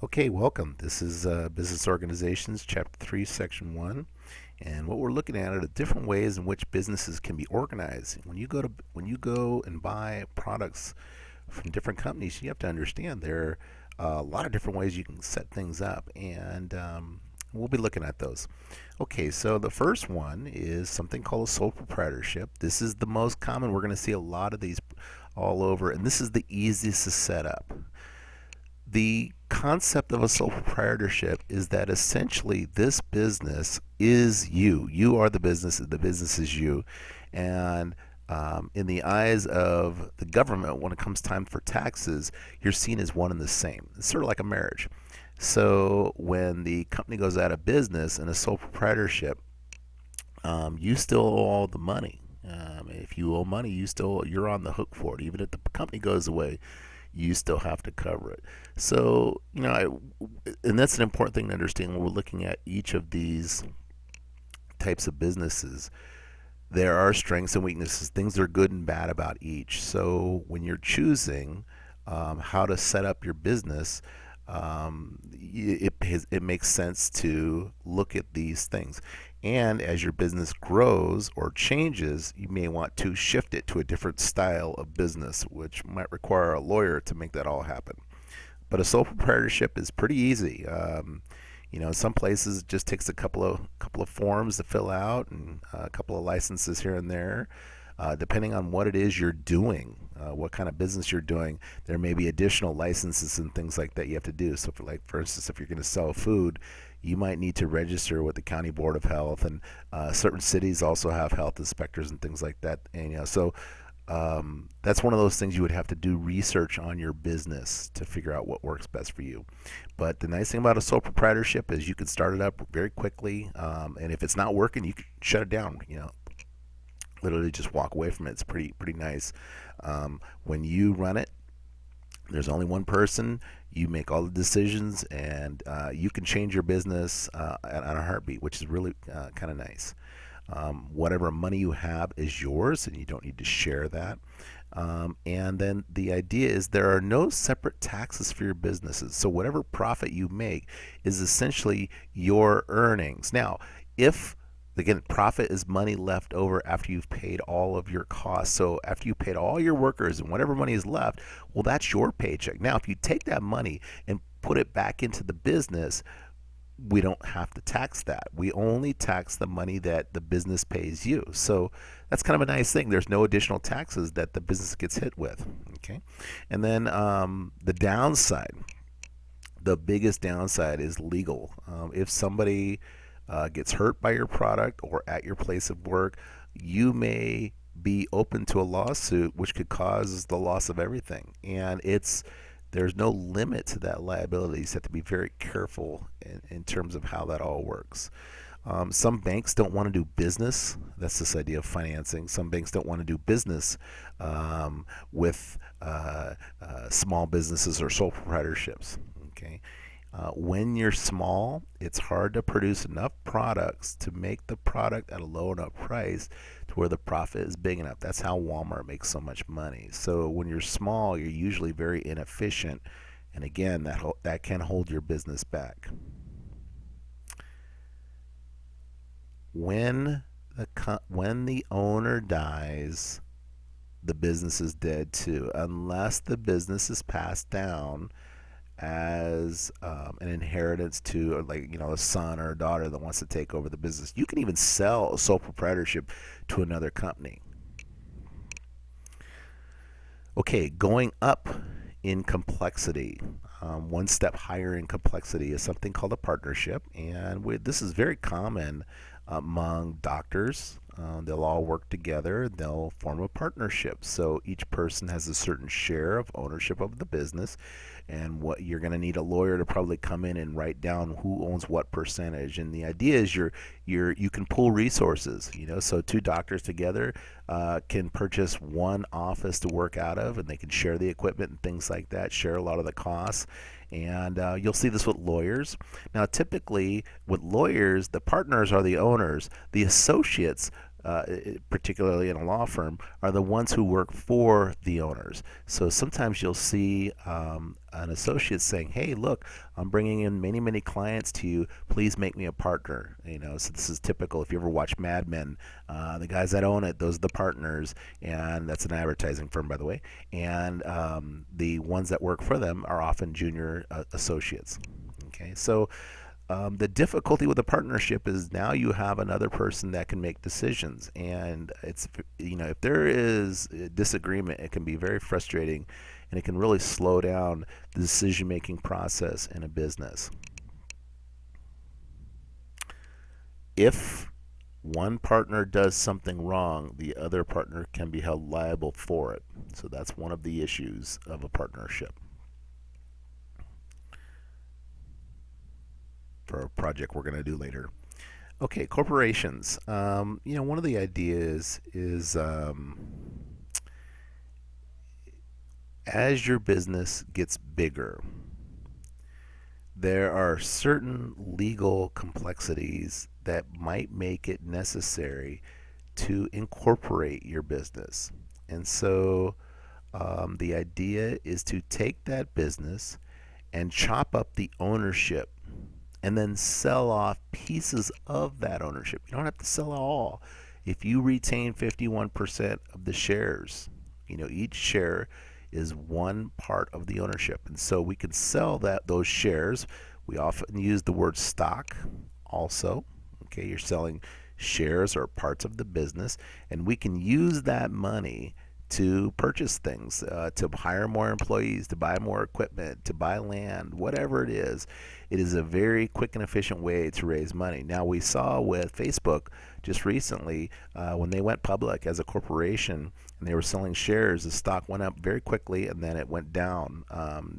Okay, welcome. This is Business Organizations, Chapter 3, Section 1. And what we're looking at are the different ways in which businesses can be organized. When you go and buy products from different companies, you have to understand there are a lot of different ways you can set things up, and we'll be looking at those. Okay, so the first one is something called a sole proprietorship. This is the most common. We're going to see a lot of these all over, and this is the easiest to set up. The concept of a sole proprietorship is that essentially this business is you. You are the business is you. And in the eyes of the government, when it comes time for taxes, you're seen as one and the same. It's sort of like a marriage. So when the company goes out of business in a sole proprietorship, you still owe all the money. If you owe money, you're on the hook for it. Even if the company goes away, you still have to cover it. So and that's an important thing to understand when we're looking at each of these types of businesses. There are strengths and weaknesses, things that are good and bad about each. So when you're choosing how to set up your business, it makes sense to look at these things. And as your business grows or changes, you may want to shift it to a different style of business, which might require a lawyer to make that all happen. But a sole proprietorship is pretty easy. Some places it just takes a couple of forms to fill out and a couple of licenses here and there. Depending on what it is you're doing, what kind of business you're doing, there may be additional licenses and things like that you have to do. So, for instance, if you're going to sell food, you might need to register with the county board of health, and certain cities also have health inspectors and things like that. And that's one of those things you would have to do research on your business to figure out what works best for you. But the nice thing about a sole proprietorship is you can start it up very quickly, and if it's not working, you can shut it down. Literally just walk away from it. It's pretty nice. When you run it, there's only one person. You make all the decisions, and you can change your business on a heartbeat, which is really kind of nice. Whatever money you have is yours, and you don't need to share that. And then the idea is there are no separate taxes for your businesses. So whatever profit you make is essentially your earnings. Now, if again, profit is money left over after you've paid all of your costs. So after you paid all your workers and whatever money is left, well, that's your paycheck. Now, if you take that money and put it back into the business, we don't have to tax that. We only tax the money that the business pays you. So that's kind of a nice thing. There's no additional taxes that the business gets hit with. Okay, and then the downside, the biggest downside is legal. If somebody gets hurt by your product or at your place of work, you may be open to a lawsuit which could cause the loss of everything. And there's no limit to that liability. You have to be very careful in terms of how that all works. Some banks don't want to do business. That's this idea of financing. Some banks don't want to do business with small businesses or sole proprietorships. Okay. When you're small, it's hard to produce enough products to make the product at a low enough price to where the profit is big enough. That's how Walmart makes so much money. So when you're small, you're usually very inefficient, and again, that can hold your business back. When the owner dies, the business is dead too, unless the business is passed down as an inheritance to, like, a son or a daughter that wants to take over the business. You can even sell a sole proprietorship to another company. Okay, going up in complexity. One step higher in complexity is something called a partnership, and this is very common among doctors. They'll all work together. They'll form a partnership. So each person has a certain share of ownership of the business, and what you're going to need a lawyer to probably come in and write down who owns what percentage. And the idea is you can pool resources. So two doctors together can purchase one office to work out of, and they can share the equipment and things like that. Share a lot of the costs. And you'll see this with lawyers. Now, typically with lawyers, the partners are the owners. The associates particularly in a law firm, are the ones who work for the owners. So sometimes you'll see an associate saying, "Hey, look, I'm bringing in many, many clients to you. Please make me a partner." So this is typical. If you ever watch Mad Men, the guys that own it, those are the partners, and that's an advertising firm, by the way. And the ones that work for them are often junior associates. Okay, so the difficulty with a partnership is now you have another person that can make decisions, and if there is a disagreement, it can be very frustrating, and it can really slow down the decision-making process in a business. If one partner does something wrong, the other partner can be held liable for it. So that's one of the issues of a partnership for a project we're going to do later. Okay, corporations. One of the ideas is as your business gets bigger, there are certain legal complexities that might make it necessary to incorporate your business. And so the idea is to take that business and chop up the ownership and then sell off pieces of that ownership. You don't have to sell it all. If you retain 51% of the shares, each share is one part of the ownership. And so we can sell those shares. We often use the word stock also. Okay, you're selling shares or parts of the business, and we can use that money to purchase things, to hire more employees, to buy more equipment, to buy land, whatever it is. It is a very quick and efficient way to raise money. Now, we saw with Facebook just recently when they went public as a corporation and they were selling shares, the stock went up very quickly and then it went down.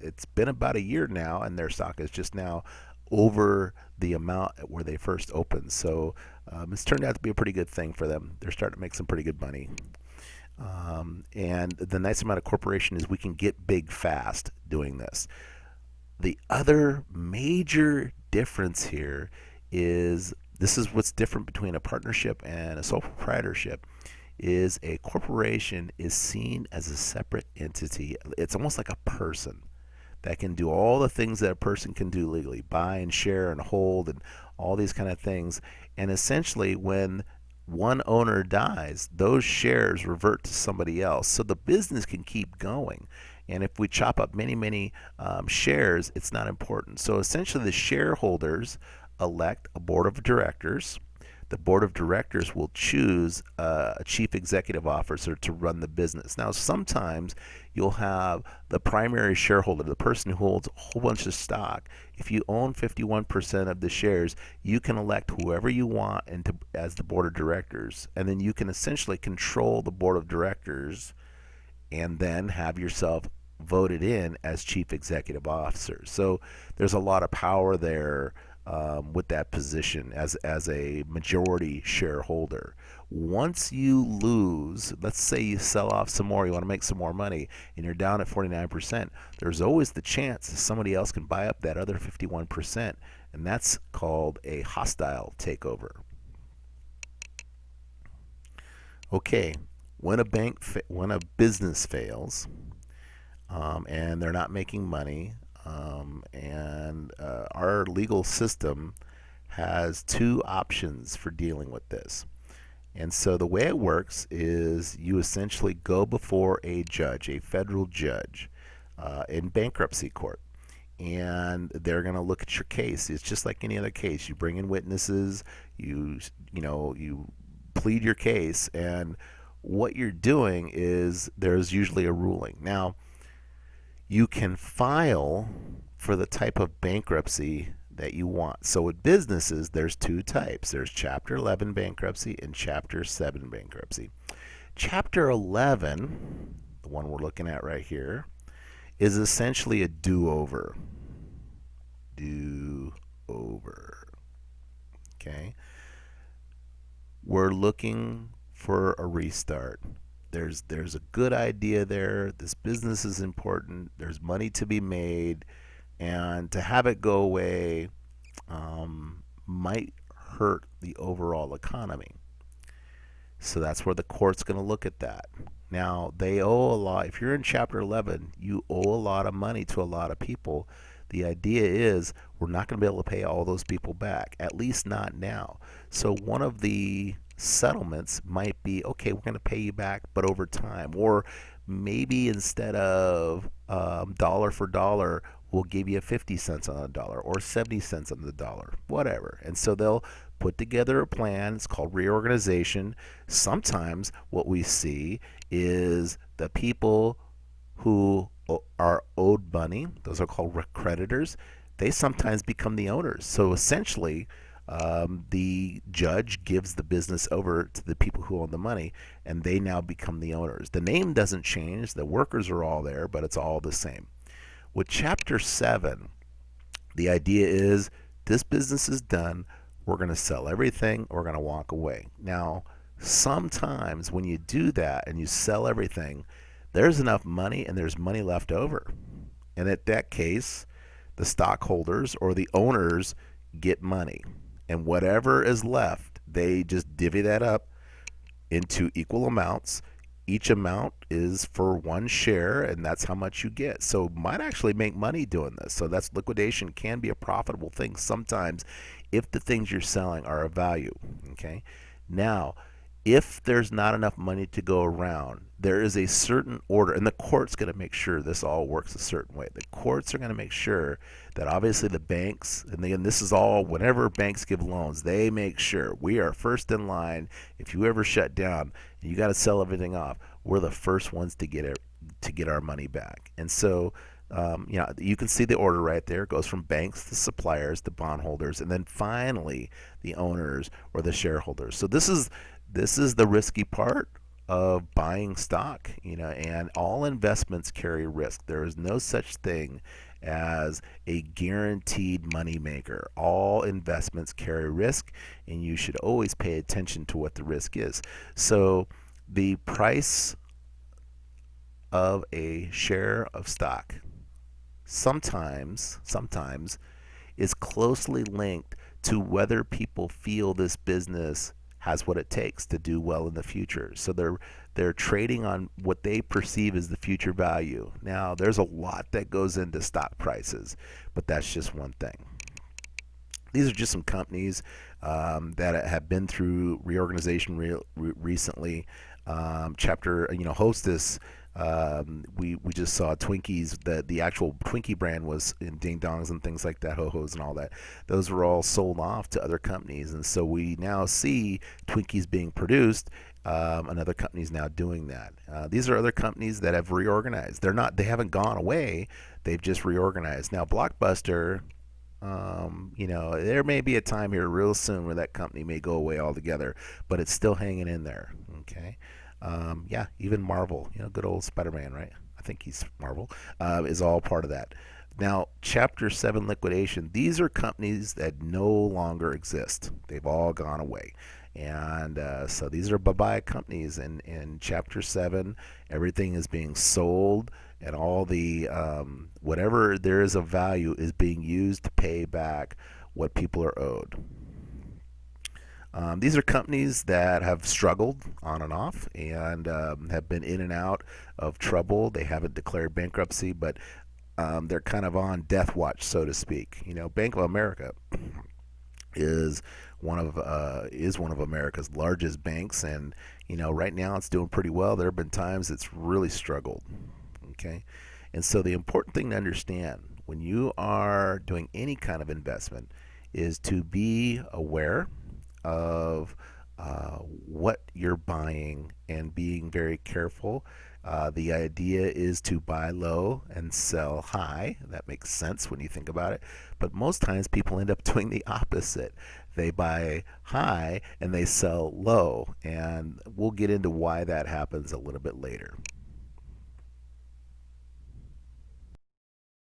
It's been about a year now, and their stock is just now over the amount where they first opened. So it's turned out to be a pretty good thing for them. They're starting to make some pretty good money. And the nice amount of corporation is we can get big fast doing this. The other major difference here is this is what's different between a partnership and a sole proprietorship is a corporation is seen as a separate entity. It's almost like a person that can do all the things that a person can do legally, buy and share and hold and all these kind of things. And essentially when one owner dies, those shares revert to somebody else. So the business can keep going. And if we chop up many, many shares, it's not important. So essentially the shareholders elect a board of directors. The board of directors will choose a chief executive officer to run the business. Now, sometimes you'll have the primary shareholder, the person who holds a whole bunch of stock. If you own 51% of the shares, you can elect whoever you want as the board of directors. And then you can essentially control the board of directors and then have yourself voted in as chief executive officer. So there's a lot of power there with that position as a majority shareholder. Once you lose, let's say you sell off some more, you want to make some more money, and you're down at 49%, there's always the chance that somebody else can buy up that other 51%, and that's called a hostile takeover. Okay, when a business fails, and they're not making money, and our legal system has two options for dealing with this. And so the way it works is you essentially go before a judge, a federal judge, in bankruptcy court. And they're going to look at your case. It's just like any other case. You bring in witnesses, you plead your case, and what you're doing is there's usually a ruling. Now, you can file for the type of bankruptcy that you want. So with businesses, there's two types. There's Chapter 11 bankruptcy and Chapter 7 bankruptcy. Chapter 11, the one we're looking at right here, is essentially a do-over. Do-over. Okay? We're looking for a restart. There's a good idea there. This business is important. There's money to be made, and to have it go away might hurt the overall economy. So that's where the court's going to look at that. Now, they owe a lot. If you're in Chapter 11, you owe a lot of money to a lot of people. The idea is we're not going to be able to pay all those people back, at least not now. So one of the settlements might be, okay, we're going to pay you back, but over time. Or maybe instead of dollar for dollar, we'll give you 50 cents on the dollar or 70 cents on the dollar, whatever. And so they'll put together a plan. It's called reorganization. Sometimes what we see is the people who are owed money, those are called creditors, they sometimes become the owners. So essentially, the judge gives the business over to the people who own the money, and they now become the owners. The name doesn't change, the workers are all there, but it's all the same. With Chapter 7, the idea is this business is done, we're going to sell everything, we're going to walk away. Now, sometimes when you do that and you sell everything, there's enough money and there's money left over. And at that case, the stockholders or the owners get money. And whatever is left, they just divvy that up into equal amounts. Each amount is for one share, and that's how much you get. So might actually make money doing this. So that's liquidation can be a profitable thing sometimes if the things you're selling are of value. Okay. Now, if there's not enough money to go around, there is a certain order, and the court's going to make sure this all works a certain way. The courts are going to make sure that obviously the banks, and again, this is all whenever banks give loans, they make sure we are first in line. If you ever shut down and you got to sell everything off, we're the first ones to get it, to get our money back. And so you can see the order right there. It goes from banks to suppliers, the bondholders, and then finally the owners or the shareholders. So this is the risky part of buying stock, and all investments carry risk. There is no such thing as a guaranteed money maker. All investments carry risk, and you should always pay attention to what the risk is. So the price of a share of stock sometimes is closely linked to whether people feel this business has what it takes to do well in the future. So they're trading on what they perceive as the future value. Now, there's a lot that goes into stock prices, but that's just one thing. These are just some companies that have been through reorganization recently. Hostess. We just saw Twinkies. The actual Twinkie brand was in Ding Dongs and things like that, Ho-Hos and all that. Those were all sold off to other companies, and so we now see Twinkies being produced. Another company's now doing that. These are other companies that have reorganized. They haven't gone away. They've just reorganized. Now, Blockbuster. There may be a time here real soon where that company may go away altogether, but it's still hanging in there. Okay. Even Marvel, good old Spider-Man, right? I think he's Marvel, is all part of that. Now, Chapter 7 liquidation, these are companies that no longer exist. They've all gone away. And so these are bye-bye companies. And in Chapter 7, everything is being sold, and all the whatever there is of value is being used to pay back what people are owed. These are companies that have struggled on and off and have been in and out of trouble. They haven't declared bankruptcy, but they're kind of on death watch, so to speak. Bank of America is one of America's largest banks, and right now it's doing pretty well. There have been times it's really struggled. Okay, and so the important thing to understand when you are doing any kind of investment is to be aware of what you're buying and being very careful. The idea is to buy low and sell high. That makes sense when you think about it. But most times people end up doing the opposite. They buy high and they sell low. And we'll get into why that happens a little bit later.